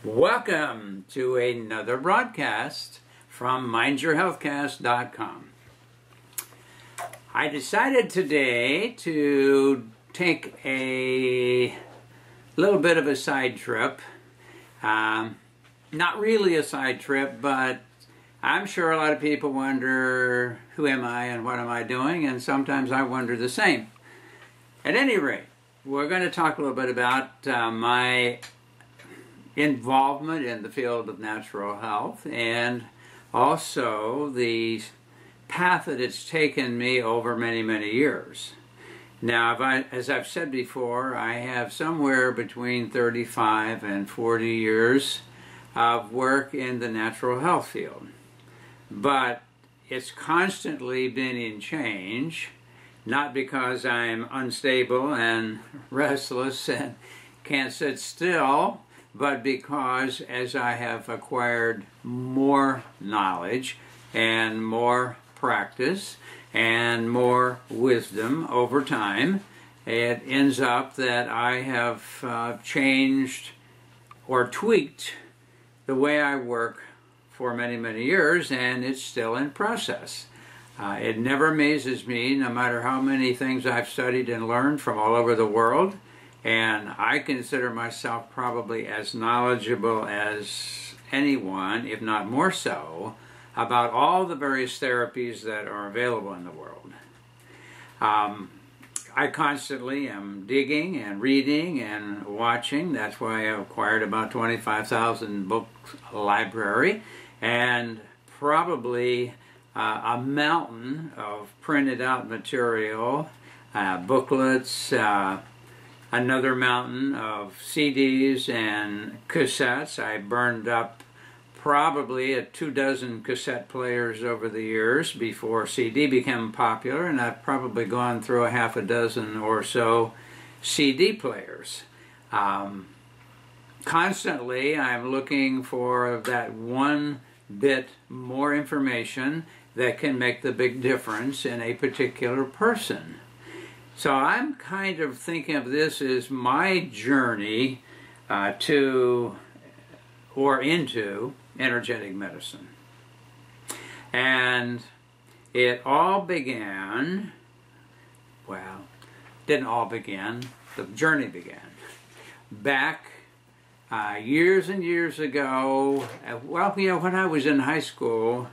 Welcome to another broadcast from mindyourhealthcast.com. I decided today to take a little bit of a side trip. Not really a side trip, but I'm sure a lot of people wonder, who am I and what am I doing? And sometimes I wonder the same. At any rate, we're going to talk a little bit about my involvement in the field of natural health and also the path that it's taken me over many years. Now, as I've said before, I have somewhere between 35 and 40 years of work in the natural health field. But it's constantly been in change, not because I'm unstable and restless and can't sit still, but because as I have acquired more knowledge and more practice and more wisdom over time, it ends up that I have changed or tweaked the way I work for many years, and it's still in process. It never amazes me, no matter how many things I've studied and learned from all over the world. And I consider myself probably as knowledgeable as anyone, if not more so, about all the various therapies that are available in the world. I constantly am digging and reading and watching. That's why I acquired about 25,000 book library and probably a mountain of printed out material, booklets, another mountain of CDs and cassettes. I burned up probably 24 cassette players over the years before CD became popular, and I've probably gone through a half a dozen or so CD players. Constantly I'm looking for that one bit more information that can make the big difference in a particular person. So I'm kind of thinking of this as my journey into energetic medicine. And it all began, well, didn't all begin, the journey began back years and years ago. Well, you know, when I was in high school,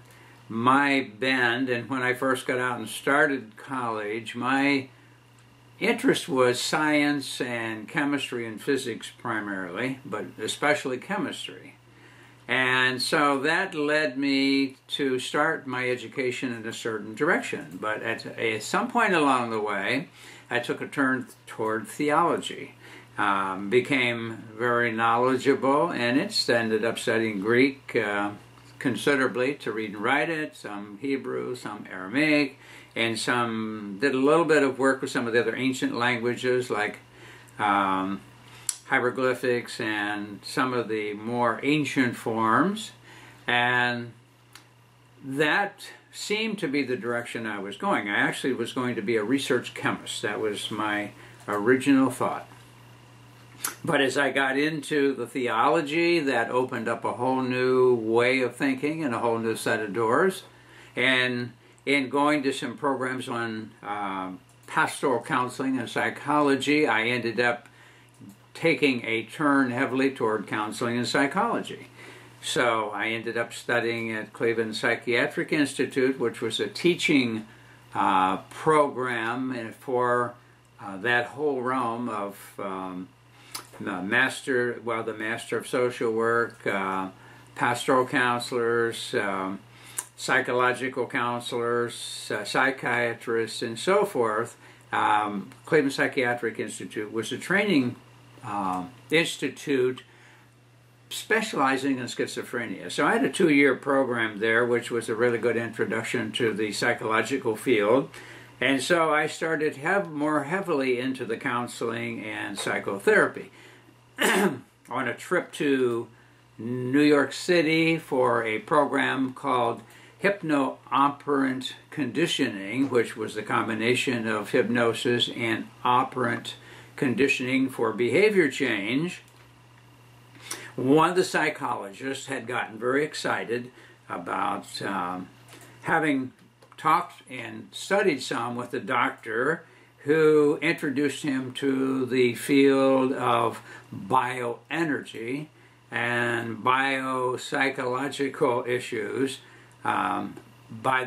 my bend, and when I first got out and started college, my interest was science and chemistry and physics primarily, but especially chemistry. And so that led me to start my education in a certain direction. But at some point along the way, I took a turn toward theology. Became very knowledgeable, and it's ended up studying Greek considerably to read and write it, some Hebrew, some Aramaic, and did a little bit of work with some of the other ancient languages like hieroglyphics and some of the more ancient forms. And that seemed to be the direction I was going. I actually was going to be a research chemist. That was my original thought. But as I got into the theology, that opened up a whole new way of thinking and a whole new set of doors. And in going to some programs on pastoral counseling and psychology, I ended up taking a turn heavily toward counseling and psychology. So I ended up studying at Cleveland Psychiatric Institute, which was a teaching program for that whole realm of the Master of Social Work, pastoral counselors, psychological counselors, psychiatrists, and so forth. Cleveland Psychiatric Institute was a training institute specializing in schizophrenia. So I had a 2-year program there, which was a really good introduction to the psychological field. And so I started more heavily into the counseling and psychotherapy. On a trip to New York City for a program called Hypno-Operant Conditioning, which was the combination of hypnosis and operant conditioning for behavior change, One of the psychologists had gotten very excited about having talked and studied some with a doctor who introduced him to the field of bioenergy and biopsychological issues by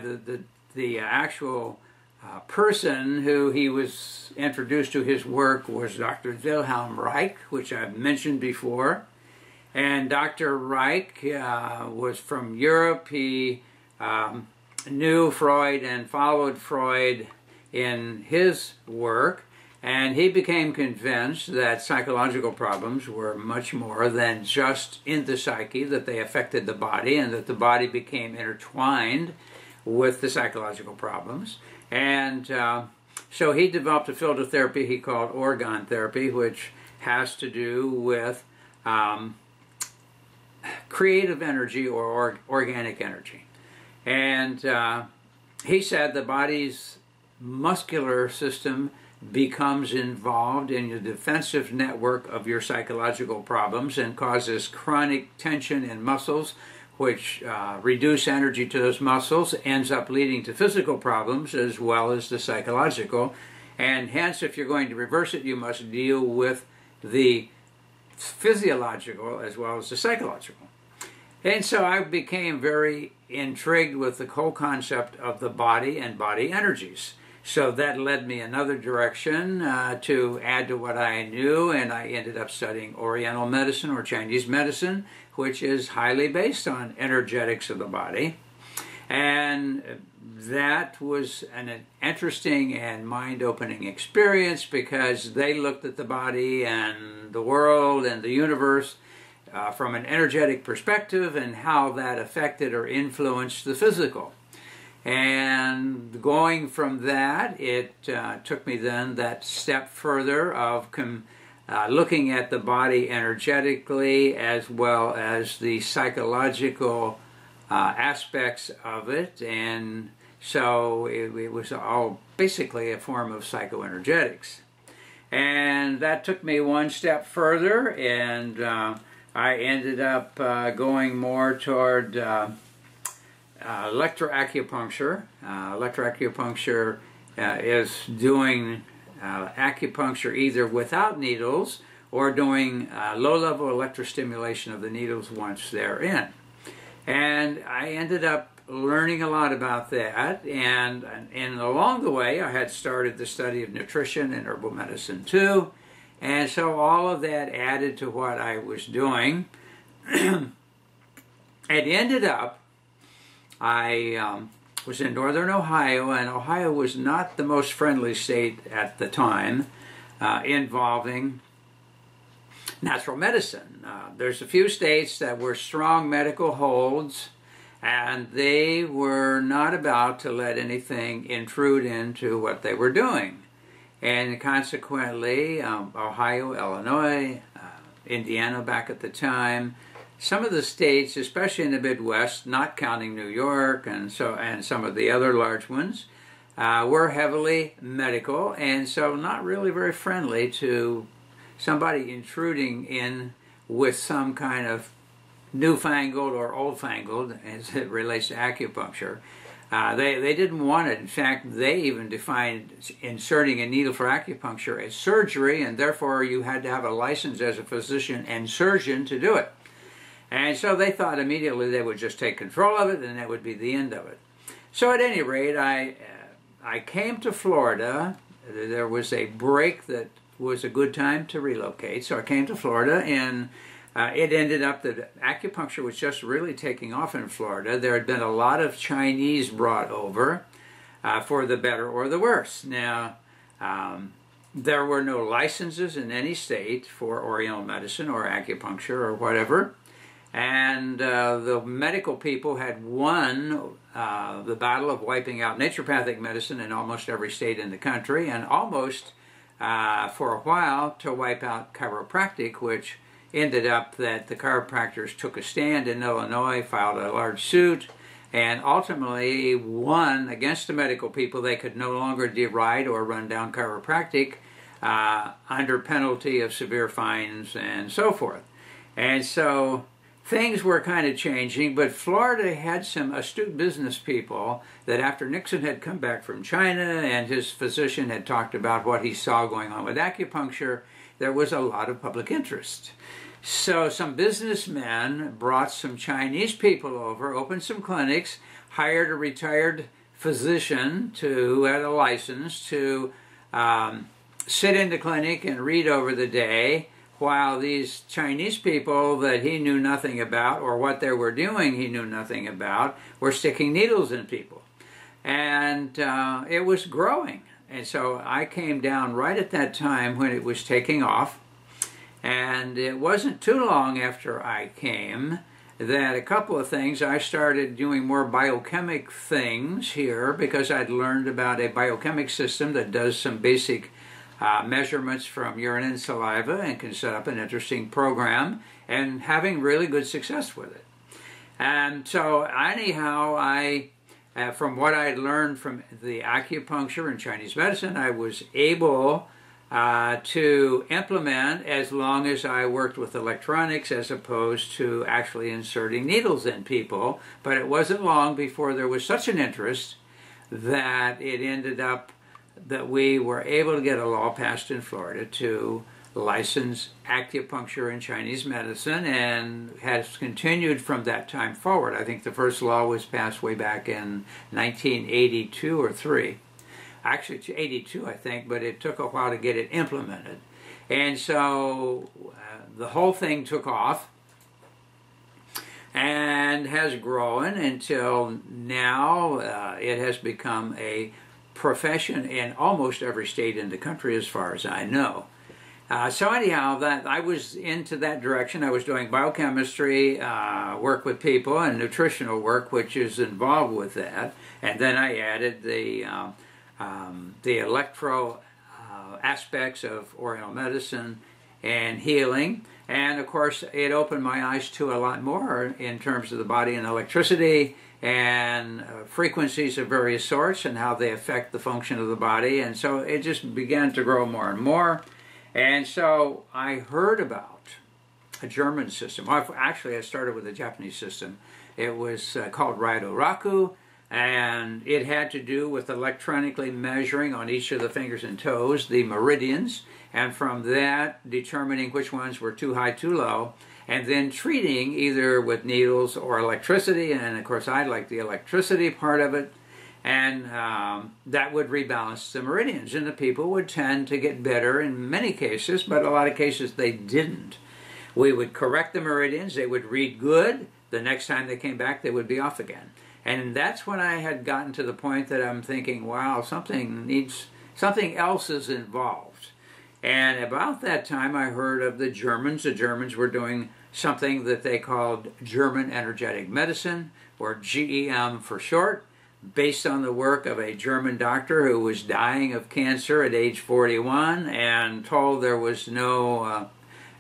the actual person who he was introduced to. His work was Dr. Wilhelm Reich, which I've mentioned before. And Dr. Reich was from Europe. He knew Freud and followed Freud in his work, and he became convinced that psychological problems were much more than just in the psyche, that they affected the body, and that the body became intertwined with the psychological problems. And so he developed a field of therapy he called orgone therapy, which has to do with creative energy or organic energy. And he said the body's muscular system becomes involved in the defensive network of your psychological problems and causes chronic tension in muscles, which reduce energy to those muscles, ends up leading to physical problems as well as the psychological. And hence, if you're going to reverse it, you must deal with the physiological as well as the psychological. And so I became very intrigued with the whole concept of the body and body energies. So that led me another direction to add to what I knew, and I ended up studying Oriental medicine or Chinese medicine, which is highly based on energetics of the body. And that was an interesting and mind-opening experience because they looked at the body and the world and the universe from an energetic perspective and how that affected or influenced the physical. And going from that, it took me then that step further of looking at the body energetically as well as the psychological aspects of it. And so it was all basically a form of psychoenergetics. And that took me one step further, and I ended up going more toward electroacupuncture. Electroacupuncture is doing acupuncture either without needles or doing low-level electrostimulation of the needles once they're in. And I ended up learning a lot about that, and along the way I had started the study of nutrition and herbal medicine too. And so all of that added to what I was doing. It ended up, I was in northern Ohio, and Ohio was not the most friendly state at the time involving natural medicine. There's a few states that were strong medical holds, and they were not about to let anything intrude into what they were doing. And consequently, Ohio, Illinois, Indiana back at the time, some of the states, especially in the Midwest, not counting New York and some of the other large ones, were heavily medical, and so not really very friendly to somebody intruding in with some kind of newfangled or old-fangled as it relates to acupuncture. They didn't want it. In fact, they even defined inserting a needle for acupuncture as surgery, and therefore you had to have a license as a physician and surgeon to do it. And so they thought immediately they would just take control of it and that would be the end of it. So at any rate, I came to Florida. There was a break that was a good time to relocate, so I came to Florida, and it ended up that acupuncture was just really taking off in Florida. There had been a lot of Chinese brought over for the better or the worse. Now, there were no licenses in any state for Oriental medicine or acupuncture or whatever. And the medical people had won the battle of wiping out naturopathic medicine in almost every state in the country, and almost for a while to wipe out chiropractic, which ended up that the chiropractors took a stand in Illinois, filed a large suit, and ultimately won against the medical people. They could no longer deride or run down chiropractic under penalty of severe fines and so forth. And so things were kind of changing, but Florida had some astute business people that after Nixon had come back from China and his physician had talked about what he saw going on with acupuncture, there was a lot of public interest. So some businessmen brought some Chinese people over, opened some clinics, hired a retired physician who had a license to sit in the clinic and read over the day, while these Chinese people that he knew nothing about, or what they were doing he knew nothing about, were sticking needles in people. And it was growing. And so I came down right at that time when it was taking off. And it wasn't too long after I came that a couple of things, I started doing more biochemic things here because I'd learned about a biochemic system that does some basic measurements from urine and saliva and can set up an interesting program, and having really good success with it. And so anyhow, from what I had learned from the acupuncture and Chinese medicine, I was able to implement, as long as I worked with electronics as opposed to actually inserting needles in people. But it wasn't long before there was such an interest that it ended up that we were able to get a law passed in Florida to license acupuncture and Chinese medicine, and has continued from that time forward. I think the first law was passed way back in 1982 or 3. Actually, it's 82, I think, but it took a while to get it implemented. And so the whole thing took off and has grown until now. It has become a profession in almost every state in the country, as far as I know. So anyhow, that I was into that direction. I was doing biochemistry, work with people, and nutritional work, which is involved with that. And then I added the electro aspects of Oriental medicine and healing. And of course, it opened my eyes to a lot more in terms of the body and electricity and frequencies of various sorts and how they affect the function of the body. And so it just began to grow more and more. And so I heard about a German system. Well, actually, I started with a Japanese system. It was called Raido-Raku, and it had to do with electronically measuring on each of the fingers and toes the meridians, and from that determining which ones were too high, too low, and then treating either with needles or electricity. And of course I like the electricity part of it, and that would rebalance the meridians, and the people would tend to get better in many cases, but a lot of cases they didn't. We would correct the meridians, they would read good, the next time they came back they would be off again. And that's when I had gotten to the point that I'm thinking, wow, something else is involved. And about that time I heard of the Germans. The Germans were doing something that they called German Energetic Medicine, or GEM for short, based on the work of a German doctor who was dying of cancer at age 41 and told there was no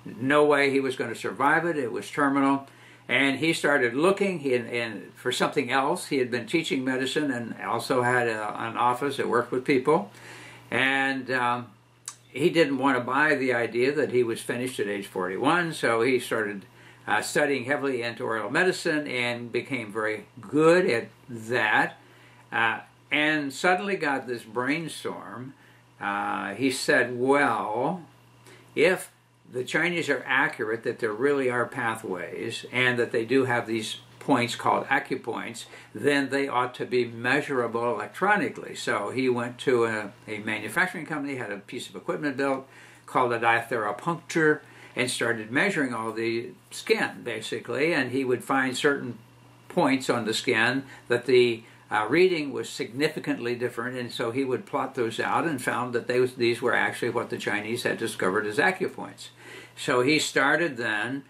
way he was going to survive it. It was terminal. And he started looking for something else. He had been teaching medicine and also had an office that worked with people. And he didn't want to buy the idea that he was finished at age 41, so he started studying heavily into Oriental medicine and became very good at that. And suddenly got this brainstorm. He said, well, if the Chinese are accurate that there really are pathways and that they do have these points called acupoints, then they ought to be measurable electronically. So he went to a manufacturing company, had a piece of equipment built called a diatheropuncture, and started measuring all the skin, basically, and he would find certain points on the skin that the reading was significantly different, and so he would plot those out and found that these were actually what the Chinese had discovered as acupoints. So he started then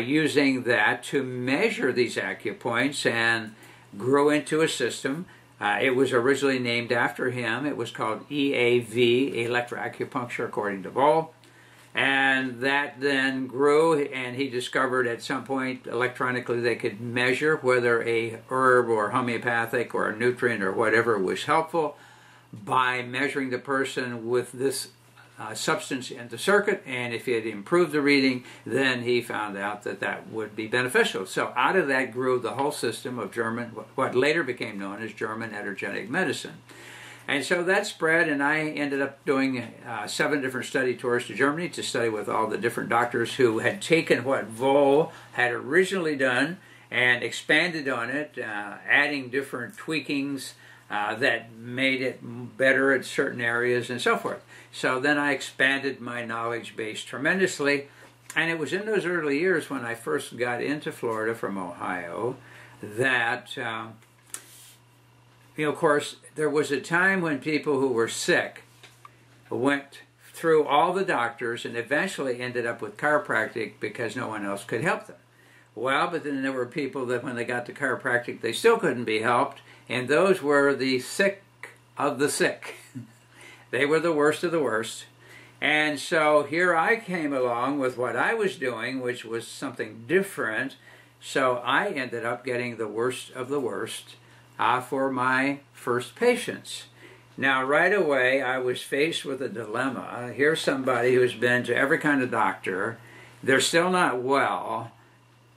using that to measure these acupoints and grew into a system. It was originally named after him. It was called EAV, electroacupuncture, according to Vol. And that then grew, and he discovered at some point electronically they could measure whether a herb or homeopathic or a nutrient or whatever was helpful by measuring the person with this substance in the circuit, and if it improved the reading, then he found out that that would be beneficial. So out of that grew the whole system of German, what later became known as German energetic medicine. And so that spread, and I ended up doing 7 different study tours to Germany to study with all the different doctors who had taken what Voll had originally done and expanded on it, adding different tweakings that made it better at certain areas and so forth. So then I expanded my knowledge base tremendously, and it was in those early years when I first got into Florida from Ohio that, of course, there was a time when people who were sick went through all the doctors and eventually ended up with chiropractic because no one else could help them. Well, but then there were people that when they got to chiropractic, they still couldn't be helped, and those were the sick of the sick. They were the worst of the worst. And so here I came along with what I was doing, which was something different. So I ended up getting the worst of the worst for my first patients. Now, right away, I was faced with a dilemma. Here's somebody who's been to every kind of doctor. They're still not well.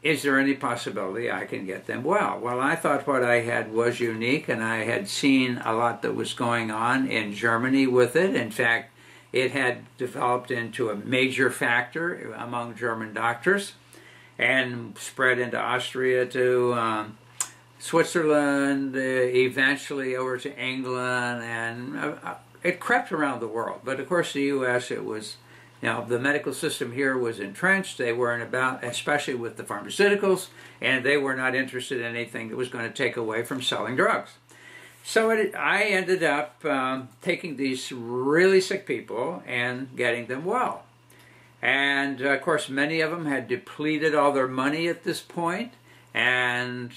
Is there any possibility I can get them well? Well, I thought what I had was unique, and I had seen a lot that was going on in Germany with it. In fact, it had developed into a major factor among German doctors and spread into Austria to Switzerland, eventually over to England, and it crept around the world. But of course, the U.S., it was, the medical system here was entrenched. They weren't about, especially with the pharmaceuticals, and they were not interested in anything that was going to take away from selling drugs. So I ended up taking these really sick people and getting them well. And of course, many of them had depleted all their money at this point, and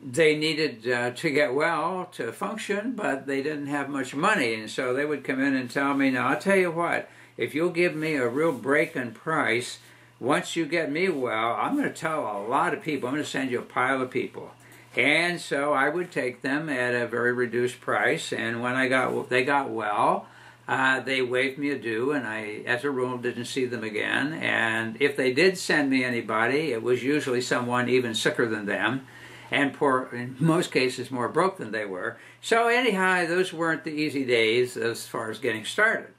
they needed to get well to function, but they didn't have much money. And so they would come in and tell me, now, I'll tell you what, if you'll give me a real break in price, once you get me well, I'm going to tell a lot of people. I'm going to send you a pile of people. And so I would take them at a very reduced price, and when they got well, they waived me a due, and I, as a rule, didn't see them again. And if they did send me anybody, it was usually someone even sicker than them, and poor, in most cases, more broke than they were. So anyhow, those weren't the easy days as far as getting started.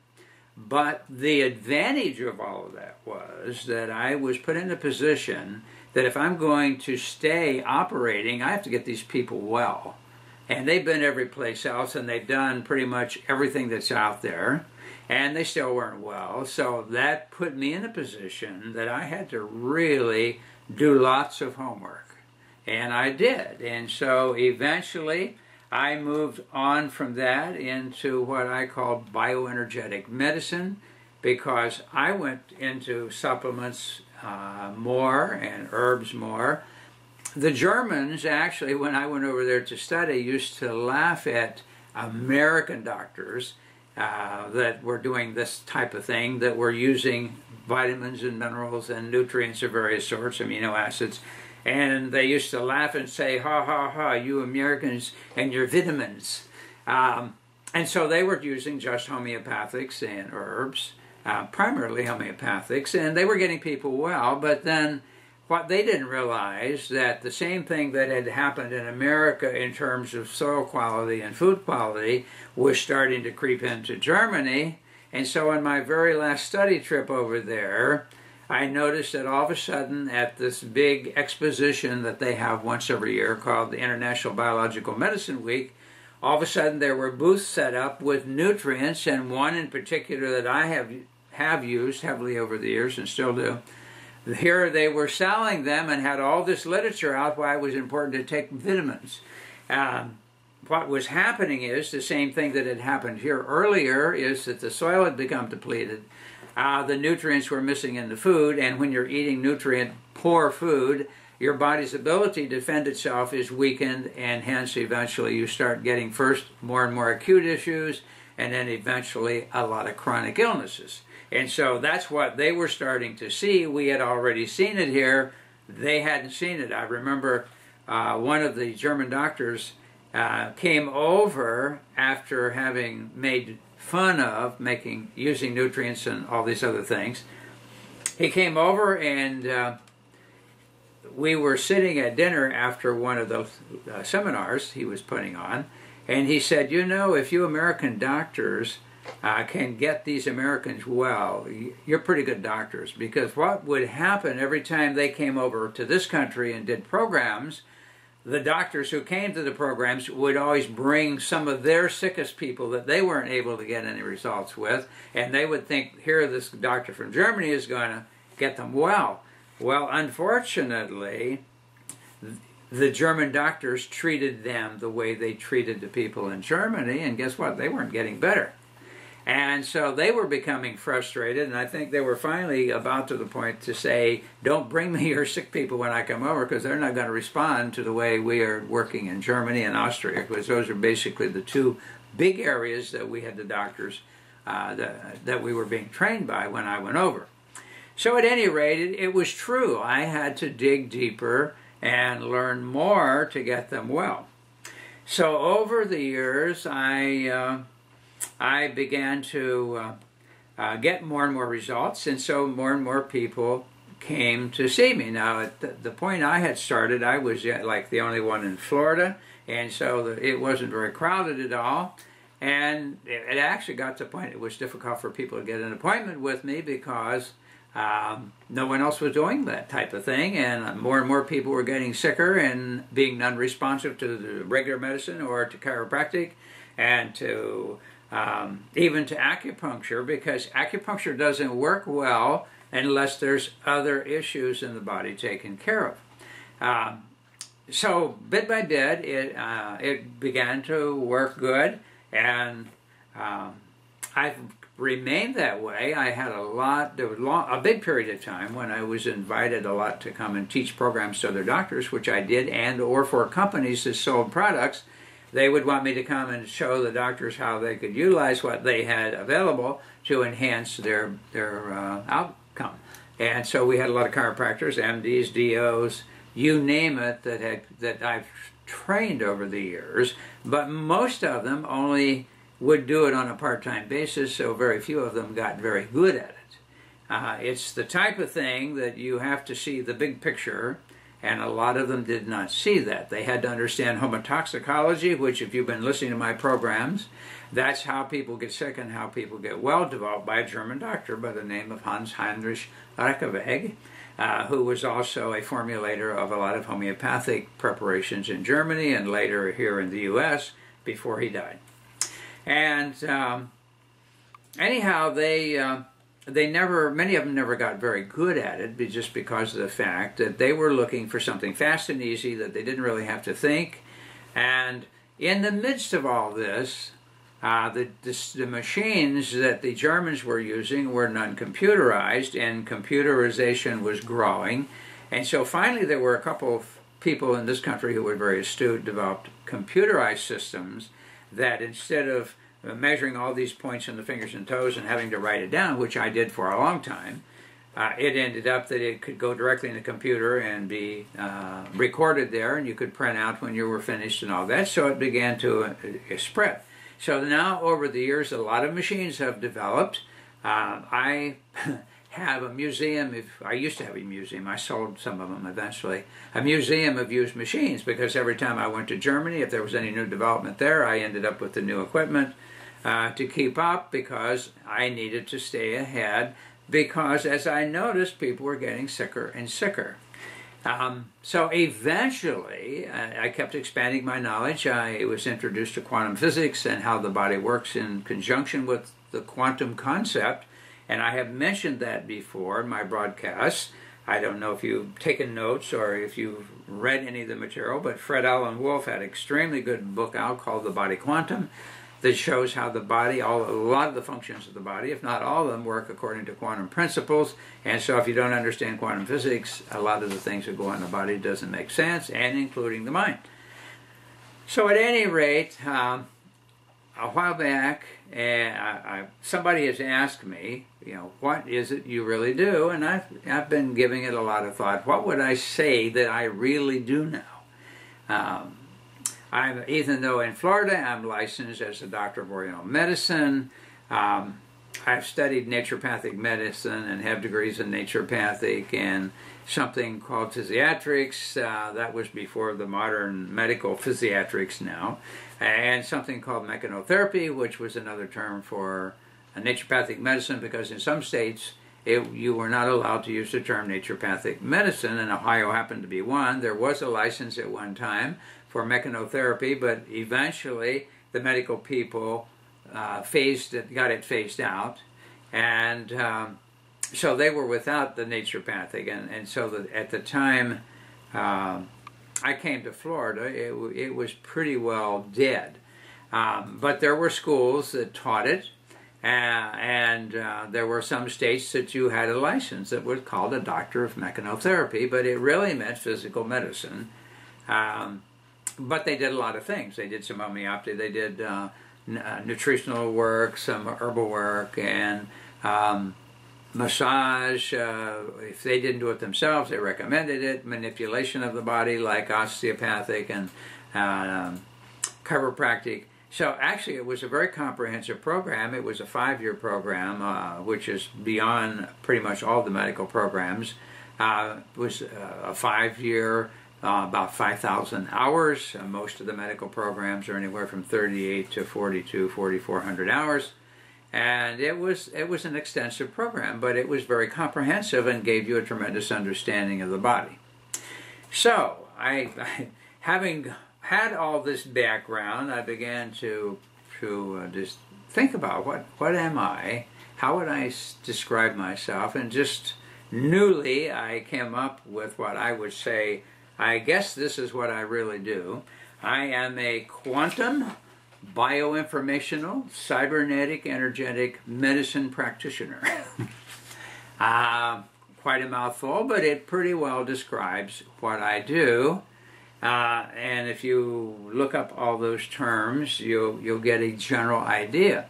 But the advantage of all of that was that I was put in a position that if I'm going to stay operating, I have to get these people well. And they've been every place else, and they've done pretty much everything that's out there, and they still weren't well. So that put me in a position that I had to really do lots of homework. And I did. And so eventually I moved on from that into what I call bioenergetic medicine, because I went into supplements more and herbs more. The Germans, actually, when I went over there to study, used to laugh at American doctors that were doing this type of thing, that were using vitamins and minerals and nutrients of various sorts, amino acids. And they used to laugh and say, ha, ha, ha, you Americans and your vitamins. And so they were using just homeopathics and herbs, primarily homeopathics, and they were getting people well. But then what they didn't realize, that the same thing that had happened in America in terms of soil quality and food quality was starting to creep into Germany. And so on my very last study trip over there, I noticed that all of a sudden at this big exposition that they have once every year called the International Biological Medicine Week, all of a sudden there were booths set up with nutrients, and one in particular that I have used heavily over the years and still do. Here they were selling them and had all this literature out why it was important to take vitamins. What was happening is the same thing that had happened here earlier, is that the soil had become depleted. The nutrients were missing in the food, and when you're eating nutrient-poor food, your body's ability to defend itself is weakened, and hence eventually you start getting first more and more acute issues, and then eventually a lot of chronic illnesses. And so that's what they were starting to see. We had already seen it here. They hadn't seen it. I remember one of the German doctors came over after having made fun of using nutrients and all these other things. He came over and we were sitting at dinner after one of those seminars he was putting on, and he said, you know, if you American doctors can get these Americans well, you're pretty good doctors, because what would happen every time they came over to this country and did programs, the doctors who came to the programs would always bring some of their sickest people that they weren't able to get any results with, and they would think, here, this doctor from Germany is going to get them well. Well, unfortunately, the German doctors treated them the way they treated the people in Germany, and guess what? They weren't getting better. And so they were becoming frustrated, and I think they were finally about to the point to say, don't bring me your sick people when I come over, because they're not going to respond to the way we are working in Germany and Austria, because those are basically the two big areas that we had the doctors that we were being trained by when I went over. So at any rate, it was true. I had to dig deeper and learn more to get them well. So over the years, I began to get more and more results, and so more and more people came to see me. Now, at the point I had started, I was like the only one in Florida, and so it wasn't very crowded at all. And it actually got to the point it was difficult for people to get an appointment with me, because no one else was doing that type of thing, and more people were getting sicker and being non-responsive to the regular medicine or to chiropractic, and to even to acupuncture, because acupuncture doesn't work well unless there's other issues in the body taken care of. So bit by bit, it began to work good, and I've remained that way. I had there was a big period of time when I was invited a lot to come and teach programs to other doctors, which I did, and or for companies that sold products. They would want me to come and show the doctors how they could utilize what they had available to enhance their outcome. And so we had a lot of chiropractors, MDs, DOs, you name it, that I've trained over the years, but most of them only would do it on a part-time basis, so very few of them got very good at it. It's the type of thing that you have to see the big picture, and a lot of them did not see that. They had to understand homotoxicology, which, if you've been listening to my programs, that's how people get sick and how people get well, developed by a German doctor by the name of Hans Heinrich Reckeweg, who was also a formulator of a lot of homeopathic preparations in Germany and later here in the U.S. before he died. And anyhow, many of them never got very good at it, just because of the fact that they were looking for something fast and easy that they didn't really have to think. And in the midst of all this, the machines that the Germans were using were non-computerized, and computerization was growing. And so finally there were a couple of people in this country who were very astute, developed computerized systems that, instead of measuring all these points in the fingers and toes and having to write it down, which I did for a long time, it ended up that it could go directly in the computer and be recorded there, and you could print out when you were finished and all that. So it began to spread. So now, over the years, a lot of machines have developed. I have a museum. I used to have a museum. I sold some of them eventually. A museum of used machines, because every time I went to Germany, if there was any new development there, I ended up with the new equipment to keep up, because I needed to stay ahead, because as I noticed, people were getting sicker and sicker. So eventually, I kept expanding my knowledge. I was introduced to quantum physics and how the body works in conjunction with the quantum concept. And I have mentioned that before in my broadcasts. I don't know if you've taken notes or if you've read any of the material, but Fred Alan Wolf had an extremely good book out called The Body Quantum that shows how the body, a lot of the functions of the body, if not all of them, work according to quantum principles. And so if you don't understand quantum physics, a lot of the things that go on in the body doesn't make sense, and including the mind. So at any rate, a while back, somebody has asked me, what is it you really do? And I've been giving it a lot of thought. What would I say that I really do now? Even though in Florida I'm licensed as a doctor of Oriental medicine, I've studied naturopathic medicine and have degrees in naturopathic and something called physiatrics. That was before the modern medical physiatrics now. And something called mechanotherapy, which was another term for naturopathic medicine, because in some states you were not allowed to use the term naturopathic medicine, and Ohio happened to be one. There was a license at one time for mechanotherapy, but eventually the medical people got it phased out, and so they were without the naturopathic, and so at the time I came to Florida, it was pretty well dead. But there were schools that taught it, and there were some states that you had a license that was called a doctor of mechanotherapy, but it really meant physical medicine. But they did a lot of things. They did some homeopathy, they did nutritional work, some herbal work, and massage. If they didn't do it themselves, they recommended it. Manipulation of the body, like osteopathic and chiropractic. So actually it was a very comprehensive program. It was a 5-year program, which is beyond pretty much all the medical programs. It was a 5-year, about 5,000 hours. Most of the medical programs are anywhere from 38 to 4,400 hours. And it was an extensive program, but it was very comprehensive and gave you a tremendous understanding of the body. So, having had all this background, I began to just think about what am I? How would I describe myself? And just newly, I came up with what I would say, I guess this is what I really do. I am a quantum bioinformational, cybernetic, energetic medicine practitioner. Quite a mouthful, but it pretty well describes what I do. And if you look up all those terms, you'll get a general idea.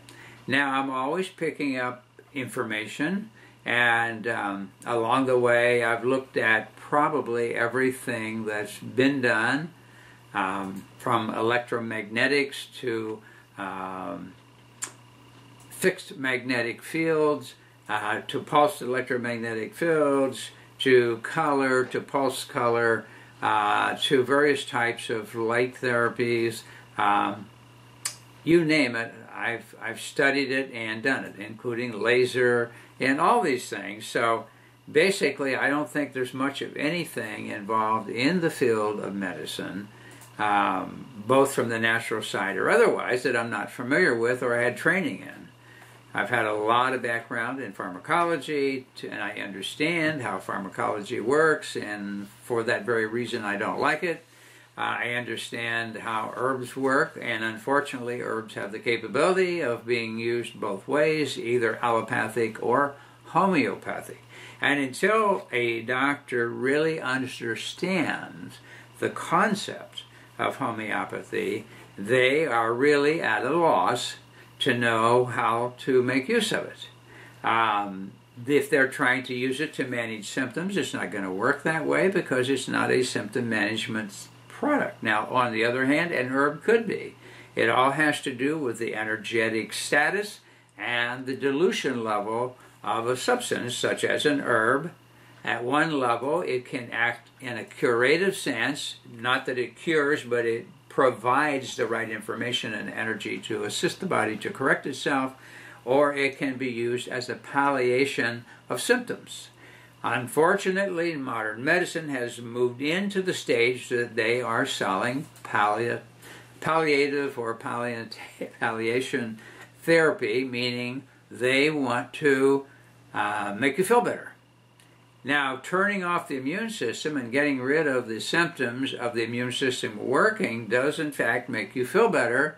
Now, I'm always picking up information, and along the way, I've looked at probably everything that's been done, from electromagnetics to fixed magnetic fields, to pulsed electromagnetic fields, to color, to pulse color, to various types of light therapies. You name it, I've studied it and done it, including laser and all these things. So basically, I don't think there's much of anything involved in the field of medicine, both from the natural side or otherwise, that I'm not familiar with or had training in. I've had a lot of background in pharmacology, and I understand how pharmacology works, and for that very reason I don't like it. I understand how herbs work, and unfortunately herbs have the capability of being used both ways, either allopathic or homeopathic. And until a doctor really understands the concept of homeopathy, they are really at a loss to know how to make use of it. If they're trying to use it to manage symptoms, it's not going to work that way because it's not a symptom management product. Now, on the other hand, an herb could be. It all has to do with the energetic status and the dilution level of a substance, such as an herb. At one level, it can act in a curative sense, not that it cures, but it provides the right information and energy to assist the body to correct itself, or it can be used as a palliation of symptoms. Unfortunately, modern medicine has moved into the stage that they are selling palliative or palliation therapy, meaning they want to make you feel better. Now, turning off the immune system and getting rid of the symptoms of the immune system working does in fact make you feel better,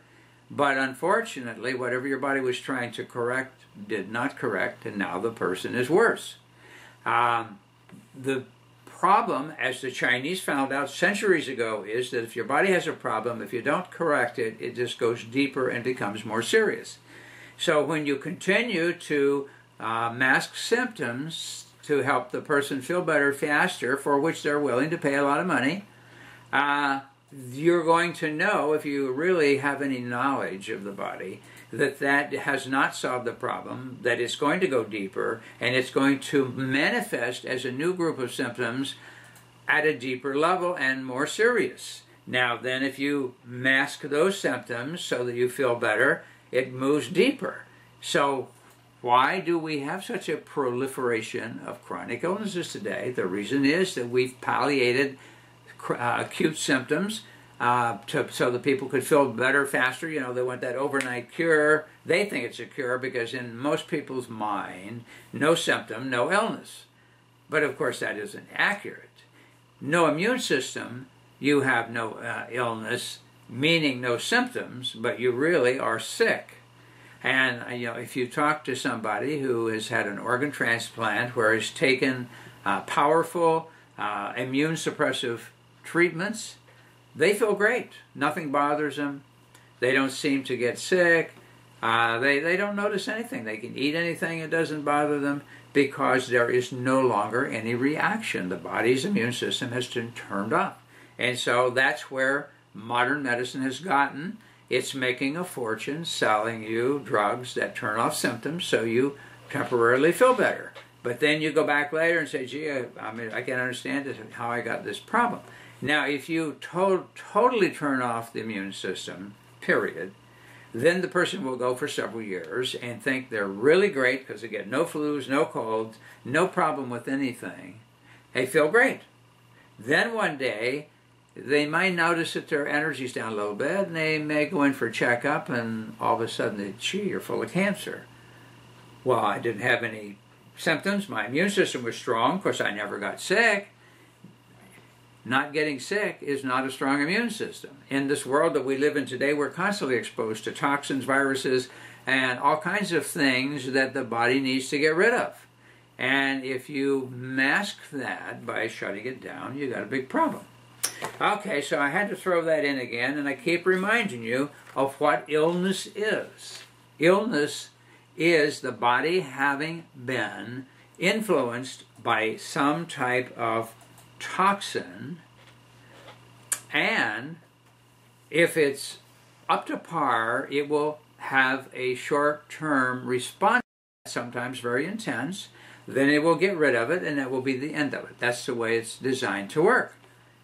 but unfortunately, whatever your body was trying to correct did not correct, and now the person is worse. The problem, as the Chinese found out centuries ago, is that if your body has a problem, if you don't correct it, it just goes deeper and becomes more serious. So when you continue to mask symptoms to help the person feel better faster, for which they're willing to pay a lot of money, you're going to know, if you really have any knowledge of the body, that has not solved the problem, that it's going to go deeper, and it's going to manifest as a new group of symptoms at a deeper level and more serious. Now then, if you mask those symptoms so that you feel better, it moves deeper. So why do we have such a proliferation of chronic illnesses today? The reason is that we've palliated acute symptoms so that people could feel better faster. You know, they want that overnight cure. They think it's a cure because in most people's mind, no symptom, no illness. But of course that isn't accurate. No immune system, you have no illness, meaning no symptoms, but you really are sick. And you know, if you talk to somebody who has had an organ transplant where he's taken powerful immune suppressive treatments, they feel great. Nothing bothers them. They don't seem to get sick. They don't notice anything. They can eat anything. It doesn't bother them because there is no longer any reaction. The body's immune system has been turned off. And so that's where modern medicine has gotten. It's making a fortune selling you drugs that turn off symptoms so you temporarily feel better. But then you go back later and say, gee, I can't understand how I got this problem. Now, if you totally turn off the immune system, period, then the person will go for several years and think they're really great because they get no flus, no colds, no problem with anything. They feel great. Then one day, they might notice that their energy's down a little bit, and they may go in for a checkup, and all of a sudden, gee, you're full of cancer. Well, I didn't have any symptoms. My immune system was strong. Of course, I never got sick. Not getting sick is not a strong immune system. In this world that we live in today, we're constantly exposed to toxins, viruses, and all kinds of things that the body needs to get rid of. And if you mask that by shutting it down, you got a big problem. Okay, so I had to throw that in again, and I keep reminding you of what illness is. Illness is the body having been influenced by some type of toxin, and if it's up to par, it will have a short-term response, sometimes very intense. Then it will get rid of it, and that will be the end of it. That's the way it's designed to work.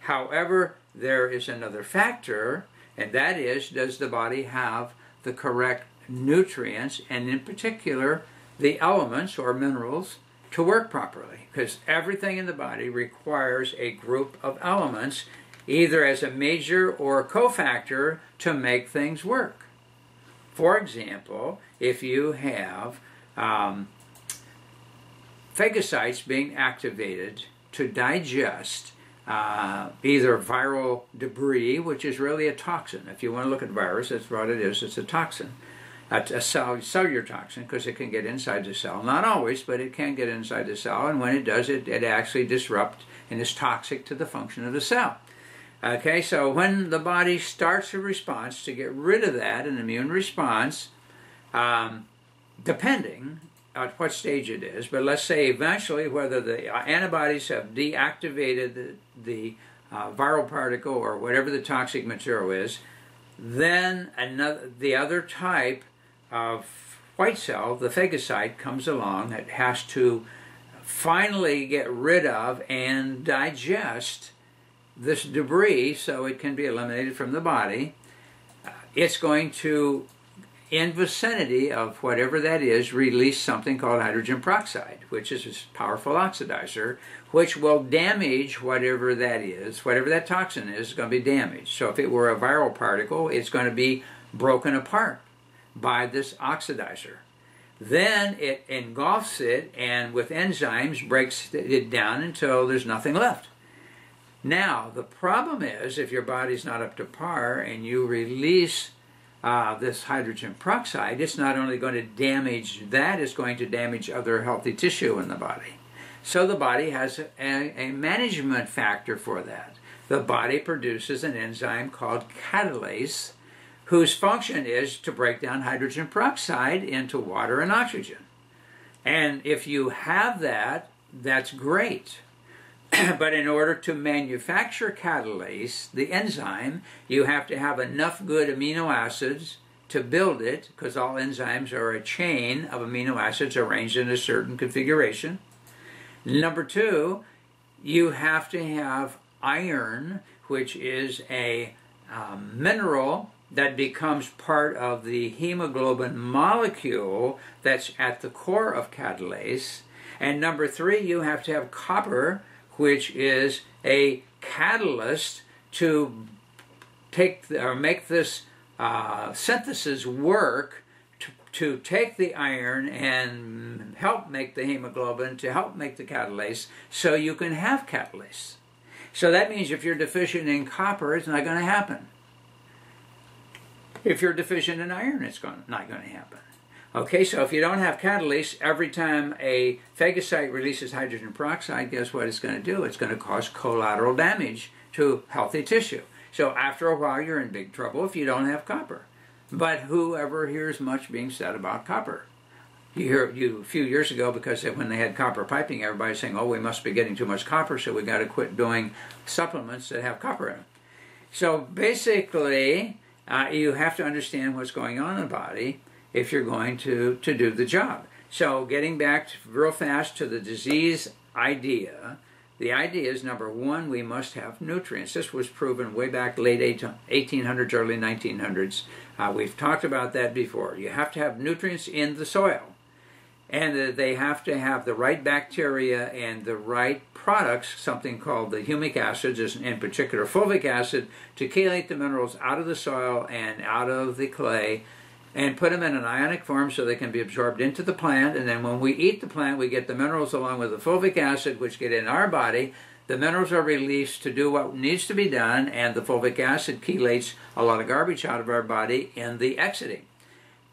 However, there is another factor, and that is, does the body have the correct nutrients, and in particular, the elements or minerals to work properly? Because everything in the body requires a group of elements, either as a major or a cofactor, to make things work. For example, if you have phagocytes being activated to digest either viral debris, which is really a toxin. If you want to look at virus, that's what it is. It's a toxin. A cellular toxin, because it can get inside the cell. Not always, but it can get inside the cell, and when it does, it actually disrupts and is toxic to the function of the cell. Okay, so when the body starts a response to get rid of that, an immune response, depending at what stage it is, but let's say eventually whether the antibodies have deactivated the viral particle or whatever the toxic material is, then the other type of white cell, the phagocyte, comes along that has to finally get rid of and digest this debris so it can be eliminated from the body. It's going to, in vicinity of whatever that is, release something called hydrogen peroxide, which is a powerful oxidizer, which will damage whatever that is. Whatever that toxin is going to be damaged. So if it were a viral particle, it's going to be broken apart by this oxidizer. Then it engulfs it and with enzymes breaks it down until there's nothing left. Now, the problem is if your body's not up to par and you release this hydrogen peroxide, it's not only going to damage that, it's going to damage other healthy tissue in the body. So the body has a management factor for that. The body produces an enzyme called catalase, whose function is to break down hydrogen peroxide into water and oxygen. And if you have that, that's great. But in order to manufacture catalase, the enzyme, you have to have enough good amino acids to build it, because all enzymes are a chain of amino acids arranged in a certain configuration. Number two, you have to have iron, which is a mineral that becomes part of the hemoglobin molecule that's at the core of catalase. And number three, you have to have copper, which is a catalyst to make this synthesis work, to take the iron and help make the hemoglobin, to help make the catalase, so you can have catalase. So that means if you're deficient in copper, it's not going to happen. If you're deficient in iron, it's not going to happen. Okay, so if you don't have catalase, every time a phagocyte releases hydrogen peroxide, guess what it's going to do? It's going to cause collateral damage to healthy tissue. So after a while, you're in big trouble if you don't have copper. But whoever hears much being said about copper? A few years ago, because when they had copper piping, everybody's saying, oh, we must be getting too much copper, so we got to quit doing supplements that have copper in them. So basically, you have to understand what's going on in the body if you're going to do the job. So getting back real fast to the disease idea, the idea is, number one, we must have nutrients. This was proven way back late 1800s, early 1900s. We've talked about that before. You have to have nutrients in the soil. And they have to have the right bacteria and the right products, something called the humic acids, in particular fulvic acid, to chelate the minerals out of the soil and out of the clay, and put them in an ionic form so they can be absorbed into the plant. And then when we eat the plant, we get the minerals along with the fulvic acid, which get in our body. The minerals are released to do what needs to be done, and the fulvic acid chelates a lot of garbage out of our body in the exiting.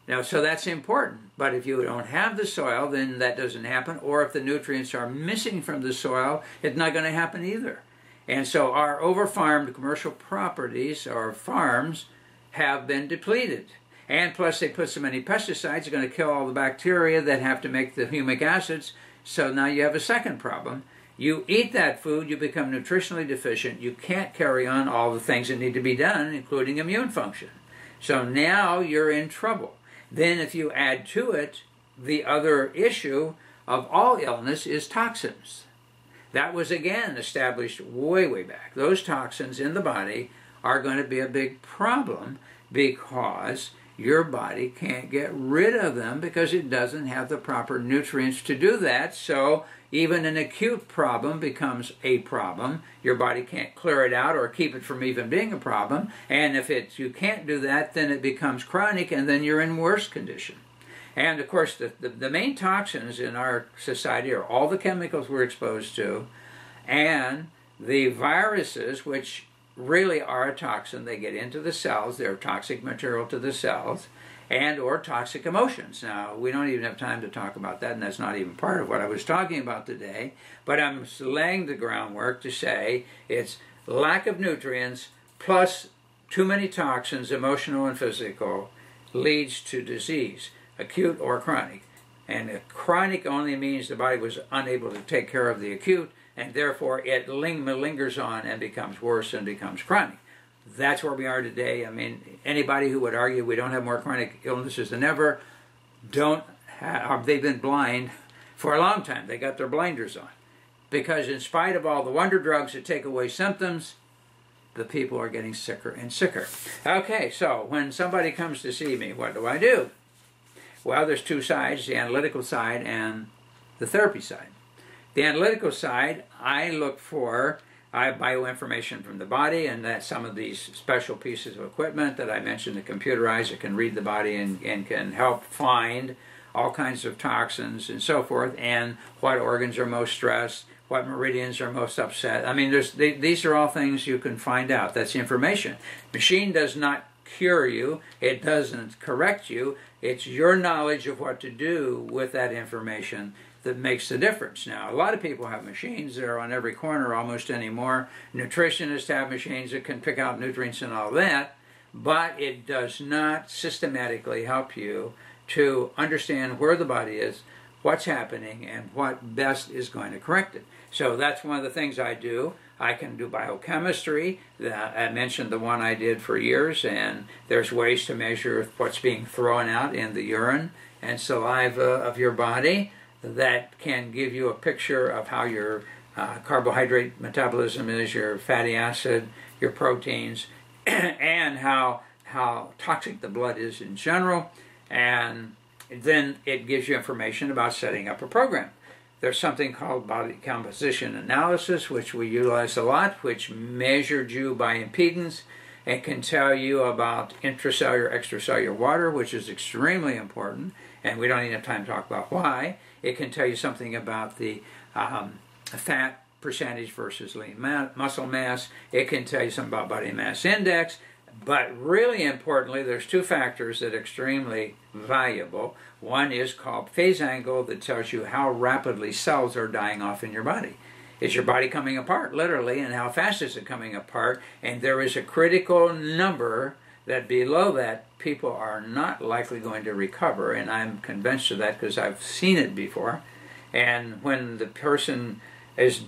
Now, so that's important. But if you don't have the soil, then that doesn't happen. Or if the nutrients are missing from the soil, it's not going to happen either. And so our over-farmed commercial properties, or farms, have been depleted. And plus they put so many pesticides, they're going to kill all the bacteria that have to make the humic acids. So now you have a second problem. You eat that food, you become nutritionally deficient. You can't carry on all the things that need to be done, including immune function. So now you're in trouble. Then if you add to it, the other issue of all illness is toxins. That was again established way, way back. Those toxins in the body are going to be a big problem because your body can't get rid of them because it doesn't have the proper nutrients to do that. So even an acute problem becomes a problem. Your body can't clear it out or keep it from even being a problem. And if you can't do that, then it becomes chronic, and then you're in worse condition. And of course, the main toxins in our society are all the chemicals we're exposed to, and the viruses, which really are a toxin. They get into the cells, they're toxic material to the cells, and or toxic emotions. Now, we don't even have time to talk about that, and that's not even part of what I was talking about today, but I'm laying the groundwork to say it's lack of nutrients plus too many toxins, emotional and physical, leads to disease, acute or chronic. And chronic only means the body was unable to take care of the acute, and therefore it lingers on and becomes worse and becomes chronic. That's where we are today. I mean, anybody who would argue we don't have more chronic illnesses than ever, they've been blind for a long time. They got their blinders on. Because in spite of all the wonder drugs that take away symptoms, the people are getting sicker and sicker. Okay, so when somebody comes to see me, what do? Well, there's two sides, the analytical side and the therapy side. The analytical side, I look for bioinformation from the body, and that's some of these special pieces of equipment that I mentioned, the computerized, that can read the body and can help find all kinds of toxins and so forth, and what organs are most stressed, what meridians are most upset. I mean, these are all things you can find out. That's information. Machine does not cure you. It doesn't correct you. It's your knowledge of what to do with that information that makes the difference. Now, a lot of people have machines that are on every corner almost anymore. Nutritionists have machines that can pick out nutrients and all that, but it does not systematically help you to understand where the body is, what's happening and what best is going to correct it. So that's one of the things I do. I can do biochemistry. I mentioned the one I did for years, and there's ways to measure what's being thrown out in the urine and saliva of your body that can give you a picture of how your carbohydrate metabolism is, your fatty acid, your proteins, and how toxic the blood is in general. And then it gives you information about setting up a program. There's something called body composition analysis, which we utilize a lot, which measured you by impedance and can tell you about intracellular, extracellular water, which is extremely important, and we don't even have time to talk about why. It can tell you something about the fat percentage versus lean muscle mass. It can tell you something about body mass index. But really importantly, there's two factors that are extremely valuable. One is called phase angle, that tells you how rapidly cells are dying off in your body. Is your body coming apart, literally, and how fast is it coming apart? And there is a critical number that below that people are not likely going to recover, and I'm convinced of that because I've seen it before. And when the person is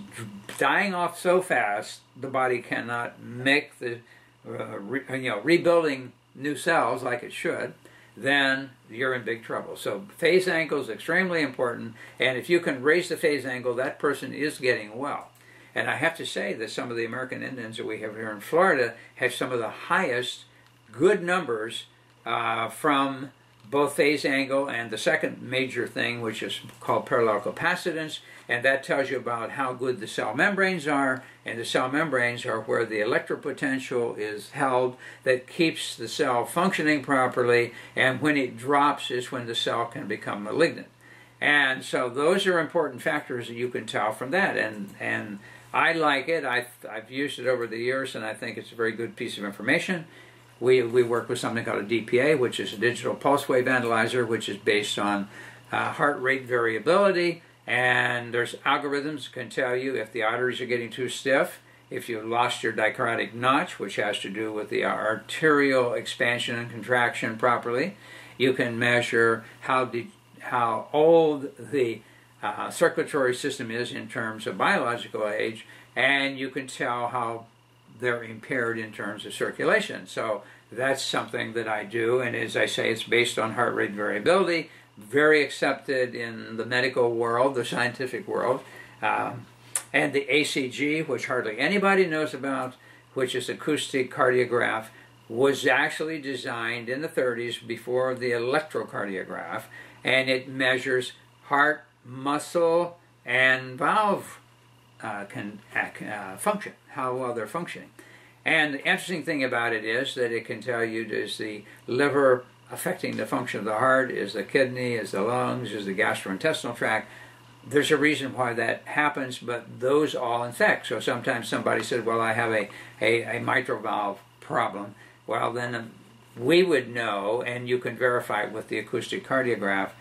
dying off so fast, the body cannot make the rebuilding new cells like it should, then you're in big trouble. So phase angle is extremely important, and if you can raise the phase angle, that person is getting well. And I have to say that some of the American Indians that we have here in Florida have some of the highest good numbers from both phase angle and the second major thing, which is called parallel capacitance, and that tells you about how good the cell membranes are, and the cell membranes are where the electropotential is held that keeps the cell functioning properly, and when it drops is when the cell can become malignant. And so those are important factors that you can tell from that, and I like it. I've used it over the years, and I think it's a very good piece of information. We work with something called a DPA, which is a digital pulse wave analyzer, which is based on heart rate variability. And there's algorithms that can tell you if the arteries are getting too stiff, if you've lost your dichrotic notch, which has to do with the arterial expansion and contraction properly. You can measure how old the circulatory system is in terms of biological age, and you can tell how they're impaired in terms of circulation. So that's something that I do, and as I say, it's based on heart rate variability, very accepted in the medical world, the scientific world. And the ACG, which hardly anybody knows about, which is acoustic cardiograph, was actually designed in the 30s before the electrocardiograph, and it measures heart, muscle, and valve function, how well they're functioning. And the interesting thing about it is that it can tell you, is the liver affecting the function of the heart, is the kidney, is the lungs, is the gastrointestinal tract. There's a reason why that happens, but those all infect. So sometimes somebody said, well, I have a mitral valve problem. Well, then we would know, and you can verify it with the acoustic cardiograph,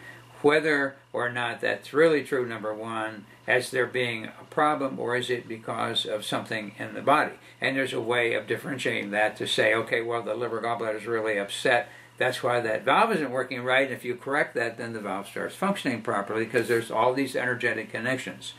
whether or not that's really true, number one, as there being a problem, or is it because of something in the body. And there's a way of differentiating that to say, okay, well, the liver gallbladder is really upset. That's why that valve isn't working right. And if you correct that, then the valve starts functioning properly, because there's all these energetic connections.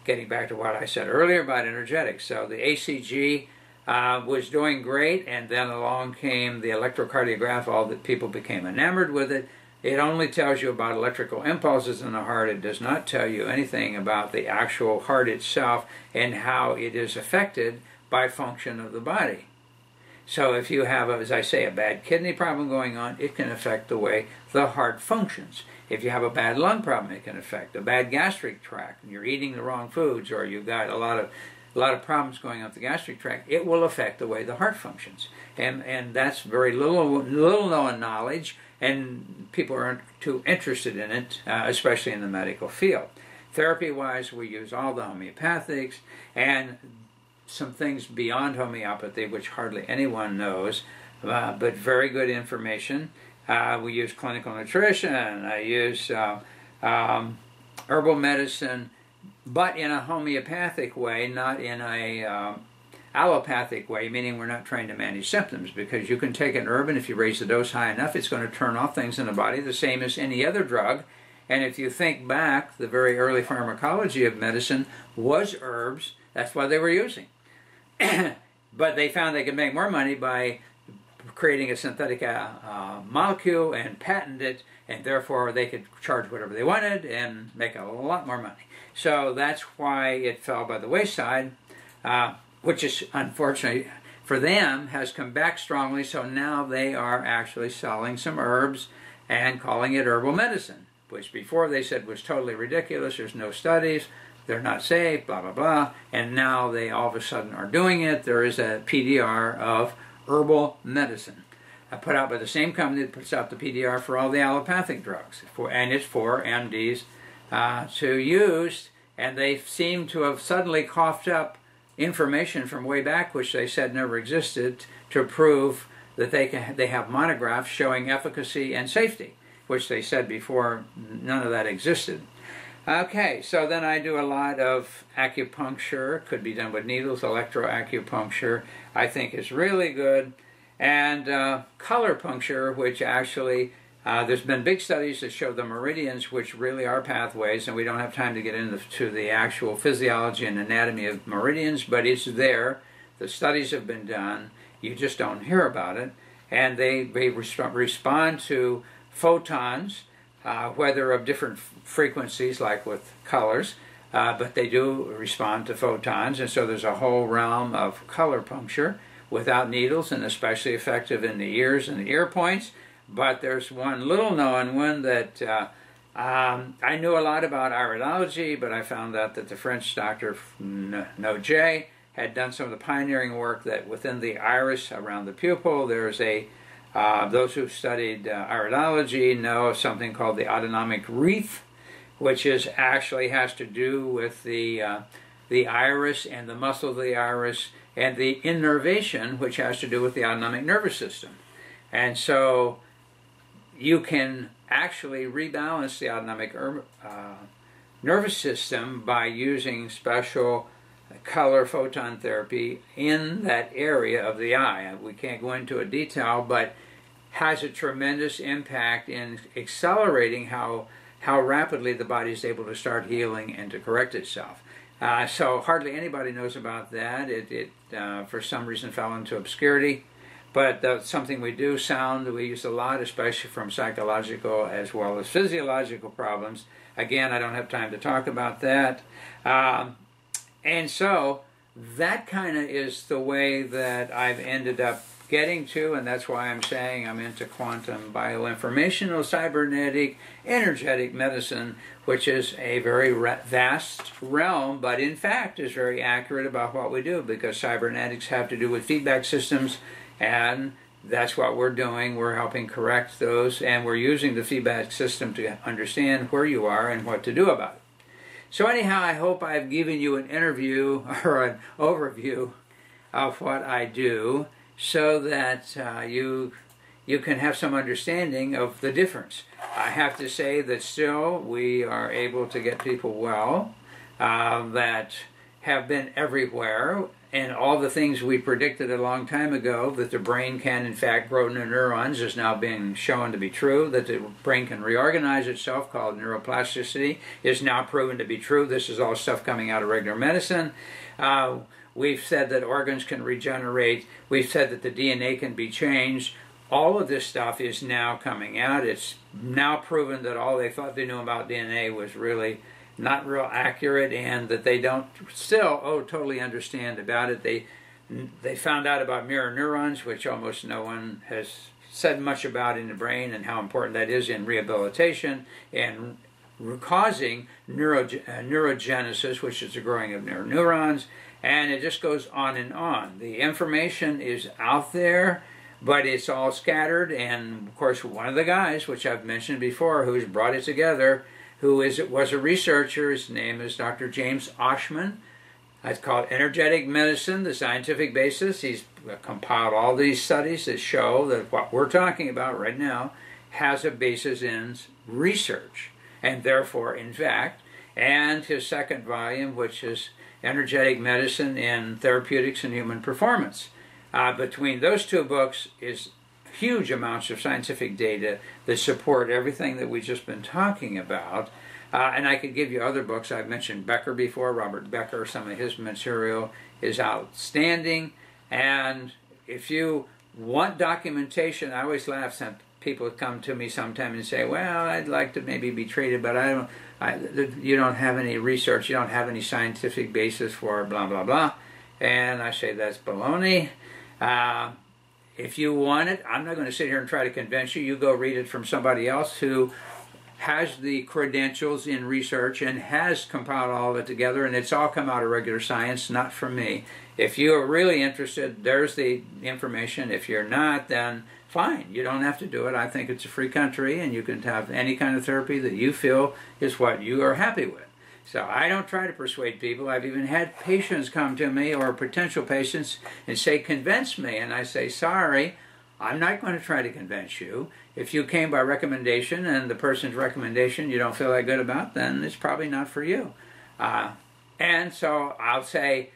Getting back to what I said earlier about energetics. So the ACG was doing great, and then along came the electrocardiograph. All the people became enamored with it. It only tells you about electrical impulses in the heart. It does not tell you anything about the actual heart itself and how it is affected by function of the body. So if you have, as I say, a bad kidney problem going on, it can affect the way the heart functions. If you have a bad lung problem, it can affect a bad gastric tract, and you're eating the wrong foods, or you've got a lot of problems going up the gastric tract, it will affect the way the heart functions. And that's very little known knowledge, and people aren't too interested in it, especially in the medical field. Therapy-wise, we use all the homeopathics and some things beyond homeopathy, which hardly anyone knows, but very good information. We use clinical nutrition. I use herbal medicine, but in a homeopathic way, not in a allopathic way, meaning we're not trying to manage symptoms, because you can take an herb, and if you raise the dose high enough, it's going to turn off things in the body, the same as any other drug, And if you think back, the very early pharmacology of medicine was herbs. That's what they were using. But they found they could make more money by creating a synthetic molecule and patent it, and therefore they could charge whatever they wanted and make a lot more money. So that's why it fell by the wayside, which is unfortunately for them has come back strongly. So now they are actually selling some herbs and calling it herbal medicine, which before they said was totally ridiculous. There's no studies, they're not safe, blah, blah, blah. And now they all of a sudden are doing it. There is a PDR of herbal medicine put out by the same company that puts out the PDR for all the allopathic drugs. And it's for MDs to use. And they seem to have suddenly coughed up information from way back, which they said never existed, to prove that they have monographs showing efficacy and safety, which they said before none of that existed. Okay, so then I do a lot of acupuncture. Could be done with needles. Electroacupuncture I think is really good. And color puncture, which actually there's been big studies that show the meridians, which really are pathways, and we don't have time to get into the actual physiology and anatomy of meridians, but it's there. The studies have been done. You just don't hear about it. And they respond to photons, whether of different frequencies, like with colors, but they do respond to photons, and so there's a whole realm of color puncture without needles, and especially effective in the ears and the ear points. But there's one little known one that I knew a lot about iridology, but I found out that the French doctor Noget had done some of the pioneering work that within the iris around the pupil there's a those who've studied iridology know of something called the autonomic wreath, which is actually has to do with the iris and the muscle of the iris, and the innervation, which has to do with the autonomic nervous system. And so you can actually rebalance the autonomic nervous system by using special color photon therapy in that area of the eye. We can't go into a detail, but has a tremendous impact in accelerating how rapidly the body is able to start healing and to correct itself. So hardly anybody knows about that. It for some reason fell into obscurity, but that's something we do. Sound we use a lot, especially from psychological as well as physiological problems. Again, I don't have time to talk about that. And so that kind of is the way that I've ended up getting to, and that's why I'm saying I'm into quantum bioinformational cybernetic energetic medicine, which is a very vast realm, but in fact is very accurate about what we do, because cybernetics have to do with feedback systems, and that's what we're doing. We're helping correct those, and we're using the feedback system to understand where you are and what to do about it. So anyhow, I hope I've given you an interview or an overview of what I do, so that you can have some understanding of the difference. I have to say that still we are able to get people well that have been everywhere, and all the things we predicted a long time ago, that the brain can in fact grow new neurons, is now being shown to be true. That the brain can reorganize itself, called neuroplasticity, is now proven to be true. This is all stuff coming out of regular medicine. We've said that organs can regenerate. We've said that the DNA can be changed. All of this stuff is now coming out. It's now proven that all they thought they knew about DNA was really not real accurate, and that they don't still totally understand about it. They found out about mirror neurons, which almost no one has said much about in the brain, and how important that is in rehabilitation and causing neurogenesis, which is the growing of mirror neurons. And it just goes on and on. The information is out there, but it's all scattered. And of course, one of the guys, which I've mentioned before, who's brought it together, was a researcher, his name is Dr. James Oshman. It's called Energetic Medicine, the Scientific Basis. He's compiled all these studies that show that what we're talking about right now has a basis in research, and therefore in fact. And his second volume, which is Energetic Medicine in Therapeutics and Human Performance. Between those two books is huge amounts of scientific data that support everything that we've just been talking about. And I could give you other books. I've mentioned Becker before, Robert Becker. Some of his material is outstanding. And if you want documentation, I always laugh when people come to me sometime and say, well, I'd like to maybe be treated, but you don't have any research, you don't have any scientific basis for blah, blah, blah. And I say that's baloney. If you want it, I'm not going to sit here and try to convince you. You go read it from somebody else who has the credentials in research and has compiled all of it together, and it's all come out of regular science, not from me. If you're really interested, there's the information. If you're not, then fine. You don't have to do it. I think it's a free country, and you can have any kind of therapy that you feel is what you are happy with. So I don't try to persuade people. I've even had patients come to me, or potential patients, and say, convince me. And I say, sorry, I'm not going to try to convince you. If you came by recommendation and the person's recommendation you don't feel that good about, then it's probably not for you. And so I'll say,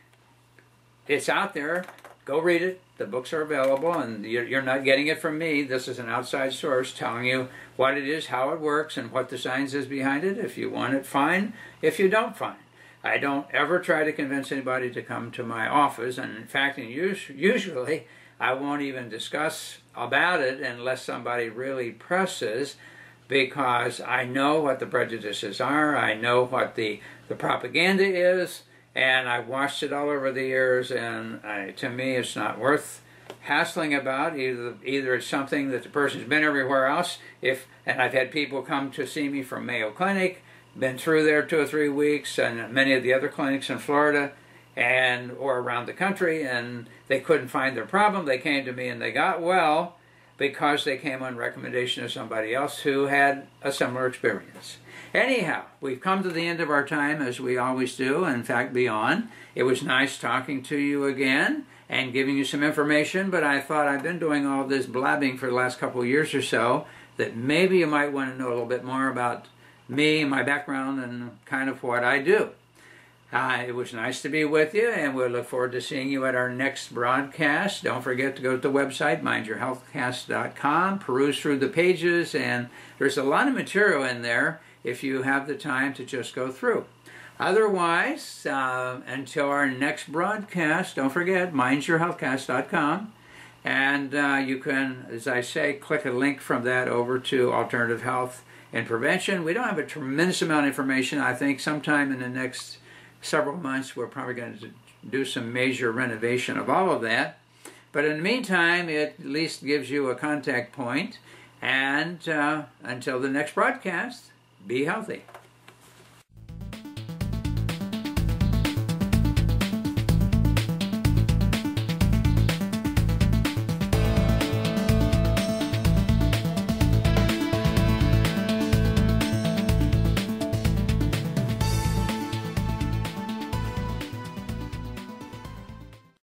it's out there. Go read it. The books are available, and you're not getting it from me. This is an outside source telling you what it is, how it works, and what the science is behind it. If you want it, fine. If you don't, fine. I don't ever try to convince anybody to come to my office, and in fact, usually I won't even discuss about it unless somebody really presses, because I know what the prejudices are, I know what the propaganda is, and I've watched it all over the years, and to me it's not worth hassling about. Either it's something that the person's been everywhere else, and I've had people come to see me from Mayo Clinic, been through there 2 or 3 weeks, and many of the other clinics in Florida, or around the country, and they couldn't find their problem. They came to me and they got well because they came on recommendation of somebody else who had a similar experience. Anyhow, we've come to the end of our time, as we always do, in fact beyond. It was nice talking to you again and giving you some information, but I thought I've been doing all this blabbing for the last couple of years or so, that maybe you might want to know a little bit more about me, my background, and kind of what I do. It was nice to be with you, and we'll look forward to seeing you at our next broadcast. Don't forget to go to the website, mindyourhealthcast.com, peruse through the pages, and there's a lot of material in there if you have the time to just go through. Otherwise, until our next broadcast, don't forget, mindyourhealthcast.com, and you can, as I say, click a link from that over to Alternative Health and Prevention. We don't have a tremendous amount of information. I think sometime in the next several months we're probably going to do some major renovation of all of that. But in the meantime, it at least gives you a contact point. And until the next broadcast, be healthy.